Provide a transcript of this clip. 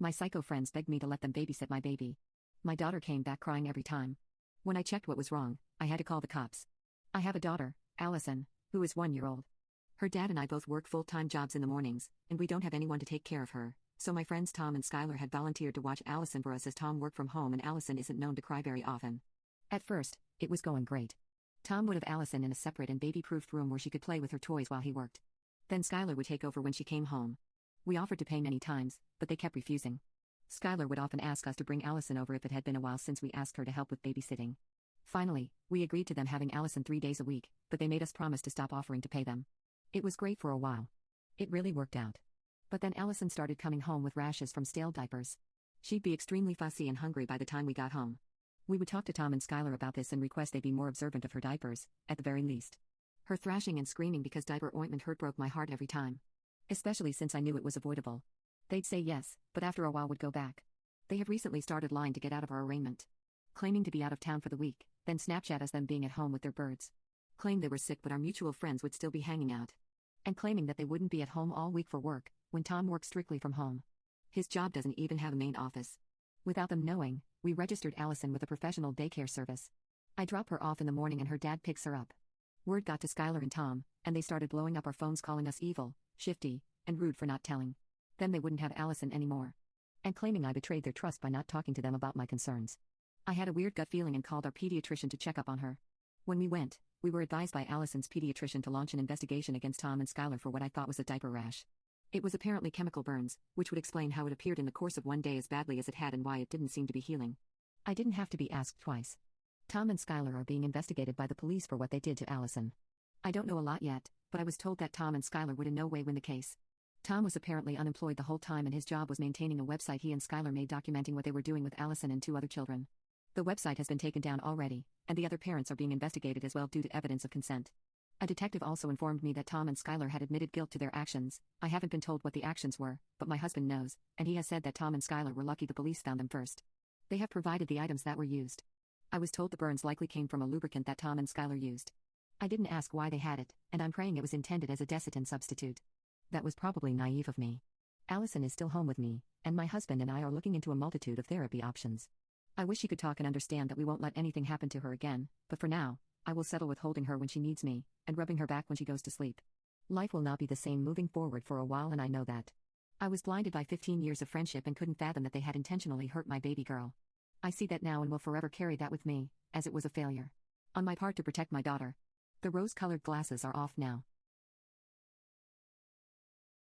My psycho friends begged me to let them babysit my baby. My daughter came back crying every time. When I checked what was wrong, I had to call the cops. I have a daughter, Allison, who is 1 year old. Her dad and I both work full-time jobs in the mornings, and we don't have anyone to take care of her, so my friends Tom and Skylar had volunteered to watch Allison for us as Tom worked from home and Allison isn't known to cry very often. At first, it was going great. Tom would have Allison in a separate and baby-proofed room where she could play with her toys while he worked. Then Skylar would take over when she came home. We offered to pay many times, but they kept refusing. Skylar would often ask us to bring Allison over if it had been a while since we asked her to help with babysitting. Finally, we agreed to them having Allison 3 days a week, but they made us promise to stop offering to pay them. It was great for a while. It really worked out. But then Allison started coming home with rashes from stale diapers. She'd be extremely fussy and hungry by the time we got home. We would talk to Tom and Skylar about this and request they be more observant of her diapers, at the very least. Her thrashing and screaming because diaper ointment hurt broke my heart every time. Especially since I knew it was avoidable. They'd say yes, but after a while would go back. They have recently started lying to get out of our arraignment. Claiming to be out of town for the week, then Snapchat us them being at home with their birds. Claimed they were sick but our mutual friends would still be hanging out. And claiming that they wouldn't be at home all week for work, when Tom works strictly from home. His job doesn't even have a main office. Without them knowing, we registered Allison with a professional daycare service. I drop her off in the morning and her dad picks her up. Word got to Skylar and Tom, and they started blowing up our phones calling us evil, shifty, and rude for not telling. Then they wouldn't have Allison anymore. And claiming I betrayed their trust by not talking to them about my concerns. I had a weird gut feeling and called our pediatrician to check up on her. When we went, we were advised by Allison's pediatrician to launch an investigation against Tom and Skylar for what I thought was a diaper rash. It was apparently chemical burns, which would explain how it appeared in the course of one day as badly as it had and why it didn't seem to be healing. I didn't have to be asked twice. Tom and Skylar are being investigated by the police for what they did to Allison. I don't know a lot yet, but I was told that Tom and Skylar would in no way win the case. Tom was apparently unemployed the whole time and his job was maintaining a website he and Skylar made documenting what they were doing with Allison and 2 other children. The website has been taken down already, and the other parents are being investigated as well due to evidence of consent. A detective also informed me that Tom and Skylar had admitted guilt to their actions. I haven't been told what the actions were, but my husband knows, and he has said that Tom and Skylar were lucky the police found them first. They have provided the items that were used. I was told the burns likely came from a lubricant that Tom and Skylar used. I didn't ask why they had it, and I'm praying it was intended as a desitin substitute. That was probably naive of me. Allison is still home with me, and my husband and I are looking into a multitude of therapy options. I wish she could talk and understand that we won't let anything happen to her again, but for now, I will settle with holding her when she needs me, and rubbing her back when she goes to sleep. Life will not be the same moving forward for a while and I know that. I was blinded by 15 years of friendship and couldn't fathom that they had intentionally hurt my baby girl. I see that now and will forever carry that with me, as it was a failure. On my part to protect my daughter. The rose-colored glasses are off now.